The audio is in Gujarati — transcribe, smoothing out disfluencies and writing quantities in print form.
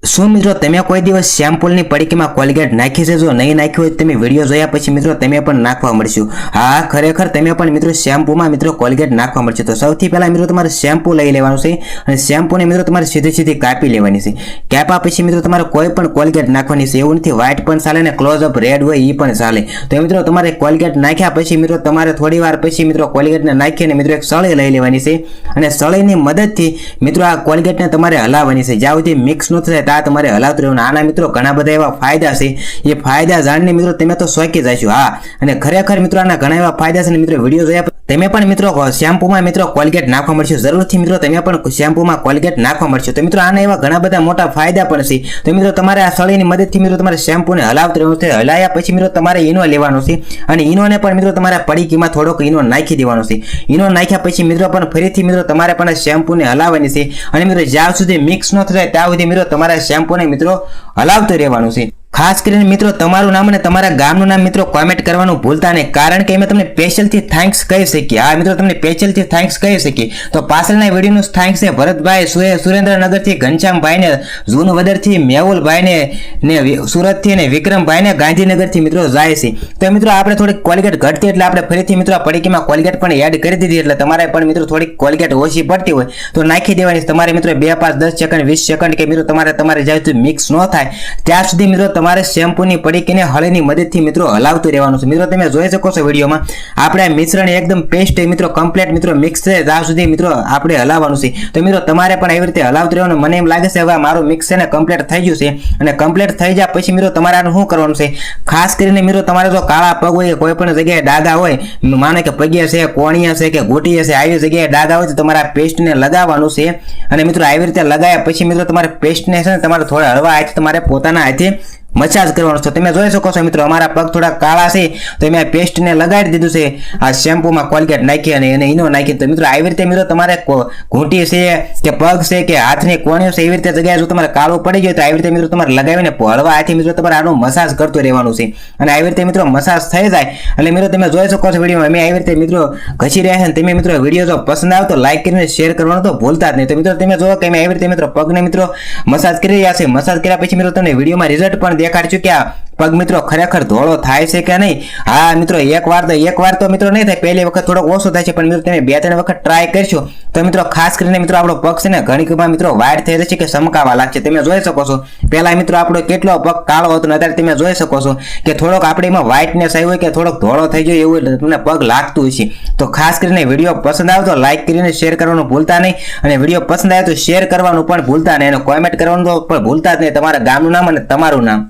શું મિત્રો તમે કોઈ દિવસ શેમ્પૂની પડીકીમાં કોલગેટ નાખી છે? જો નહીં નાખ્યું હોય તમે વિડીયો જોયા પછી મિત્રો તમે પણ નાખવા મળશો. હા, ખરેખર તમે પણ મિત્રો શેમ્પૂમાં મિત્રો કોલગેટ નાખવા મળશે. તો સૌથી પહેલા મિત્રો તમારે શેમ્પૂ લઈ લેવાનું છે અને શેમ્પૂને મિત્રો તમારે સીધી કાપી લેવાની છે. કાપ્યા પછી મિત્રો તમારે કોઈ પણ કોલગેટ નાખવાની છે. એવું નથી વ્હાઇટ પણ ચાલે ને ક્લોઝઅપ રેડ હોય એ પણ ચાલે. તો મિત્રો તમારે કોલગેટ નાખ્યા પછી મિત્રો તમારે થોડી વાર પછી મિત્રો કોલગેટને નાખીને મિત્રો એક સળી લઈ લેવાની છે અને સળીની મદદથી મિત્રો આ કોલગેટને તમારે હલાવવાની છે. જ્યાં સુધી મિક્સ ન થાય તમારે હલાવતું રહેવાનું. આના મિત્રો ઘણા બધા એવા ફાયદા છે. એ ફાયદા જાણીને મિત્રો તમે તો શોકી જશો. હા, અને ખરેખર મિત્રો આના ઘણા એવા ફાયદા છે. મિત્રો વિડીયો જોયા તમે પણ મિત્રો શેમ્પૂમાં મિત્રો કોલગેટ નાખવા મળશે. જરૂરથી મિત્રો તમે પણ શેમ્પૂમાં કોલગેટ નાખવા મળશે. તો મિત્રો આના એવા ઘણા બધા મોટા ફાયદા પણ છે. તો મિત્રો તમારે આ સળીની મદદથી મિત્રો તમારે શેમ્પૂને હલાવતું રહેવાનું છે. હલાયા પછી મિત્રો તમારે ઈનો લેવાનો છે અને ઈનોને પણ મિત્રો તમારા પડીકીમાં થોડોક ઈનો નાખી દેવાનો છે. ઈનો નાખ્યા પછી મિત્રો પણ ફરીથી મિત્રો તમારે પણ શેમ્પૂને હલાવવાની છે અને મિત્રો જ્યાં સુધી મિક્સ ન થાય ત્યાં સુધી મિત્રો તમારા શેમ્પૂને મિત્રો હલાવતું રહેવાનું છે. ખાસ કરીને મિત્રો તમારું નામ અને તમારા ગામનું નામ મિત્રો કોમેન્ટ કરવાનું ભૂલતા નહીં, કારણ કે અમે તમને સ્પેશિયલથી થેન્ક્સ કહી શકીએ. હા મિત્રો, તમને સ્પેશિયલથી થેન્ક્સ કહી શકીએ. તો પાછળના વિડીયોનું થેન્ક્સ છે ભરતભાઈ સુરેન્દ્રનગરથી, ઘનશ્યામભાઈને, જૂનવદરથી, મેહુલભાઈને ને સુરતથી અને વિક્રમભાઈને ગાંધીનગરથી મિત્રો જાય છે. તો મિત્રો આપણે થોડીક કોલગેટ ઘટતી એટલે આપણે ફરીથી મિત્રો પડીકીમાં કોલગેટ પણ એડ કરી દીધી. એટલે તમારે પણ મિત્રો થોડીક કોલગેટ ઓછી પડતી હોય તો નાખી દેવાની. તમારે મિત્રો 2, 5, 10 સેકન્ડ 20 સેકન્ડ કે મિત્રો તમારે જ્યાં સુધી મિક્સ ન થાય ત્યાં સુધી મિત્રો તમારે શેમ્પૂની પડીકીને હળીની મદદથી મિત્રો હલાવતું રહેવાનું છે. મિત્રો તમે જોઈ શકો છો વિડીયોમાં આપણે મિશ્રણ એકદમ પેસ્ટ મિત્રો કમ્પ્લીટ મિત્રો મિક્સ થાય ત્યાં સુધી મિત્રો આપણે હલાવવાનું છે. તો મિત્રો તમારે પણ આવી રીતે હલાવતું રહેવાનું. મને એમ લાગે છે હવે મારું મિક્સ છે ને કમ્પ્લીટ થઈ ગયું છે અને કમ્પ્લીટ થઈ જાય પછી મિત્રો તમારે આનું શું કરવાનું છે? ખાસ કરીને મિત્રો તમારે જો કાળા પગ હોય, કોઈ પણ જગ્યાએ ડાઘા હોય, માને કે પગિયા છે, કોણિયા છે કે ઘૂંટીયા છે, આવી જગ્યાએ ડાઘા હોય તો તમારે આ પેસ્ટને લગાવવાનું છે. અને મિત્રો આવી રીતે લગાવ્યા પછી મિત્રો તમારે પેસ્ટને છે ને તમારે થોડા હળવા હાથે તમારે પોતાના હાથે મસાજ કરવાનો છે. તમે જોઈ શકો છો મિત્રો અમારા પગ થોડા કાળા છે તો મેં પેસ્ટને લગાડી દીધું છે આ શેમ્પૂમાં કોલગેટ નાખી અને એને ઈનો નાખી. તો મિત્રો આવી રીતે મિત્રો તમારે ઘૂંટી છે કે પગ છે કે હાથની કોણીઓ છે એવી રીતે જગ્યાએ જો તમારે કાળું પડી જાય તો આવી રીતે મિત્રો તમારે લગાવીને હળવા હાથે મિત્રો તમારે આનું મસાજ કરતું રહેવાનું છે. અને આવી રીતે મિત્રો મસાજ થઈ જાય એટલે મિત્રો તમે જોઈ શકો છો વિડીયોમાં અમે આવી રીતે મિત્રો ઘસી રહ્યા છે. તમે મિત્રો વિડીયો જો પસંદ આવે તો લાઈક કરીને શેર કરવાનું તો ભૂલતા જ નહીં. તો મિત્રો તમે જોવો કે અમે આવી રીતે મિત્રો પગને મિત્રો મસાજ કરી રહ્યા છે. મસાજ કર્યા પછી મિત્રો તમને વિડીયોમાં રિઝલ્ટ પણ દેખાડશું કે આ પગ મિત્રો ખરેખર ધોળો થાય છે કે નહીં. હા મિત્રો એક વાર તો મિત્રો નહીં થાય, પહેલી વખત થોડોક ઓછો થાય છે, પણ મિત્રો તમે 2-3 વખત ટ્રાય કરશો તો મિત્રો ખાસ કરીને મિત્રો આપણો પગ છે ને ઘણીમાં મિત્રો વ્હાઈટ થઈ જશે કે ચમકાવા લાગશે. તમે જોઈ શકો છો પહેલા મિત્રો આપણો કેટલો પગ કાળો હતો ને અત્યારે તમે જોઈ શકો છો કે થોડોક આપણે એમાં વ્હાઈટનેસ આવી હોય કે થોડોક ધોળો થઈ ગયો એવું તમને પગ લાગતું હશે. તો ખાસ કરીને વિડીયો પસંદ આવે તો લાઈક કરીને શેર કરવાનું ભૂલતા નહીં અને વિડીયો પસંદ આવે તો શેર કરવાનું પણ ભૂલતા નહીં અને કોમેન્ટ કરવાનું પણ ભૂલતા જ નહીં, તમારા ગામનું નામ અને તમારું નામ.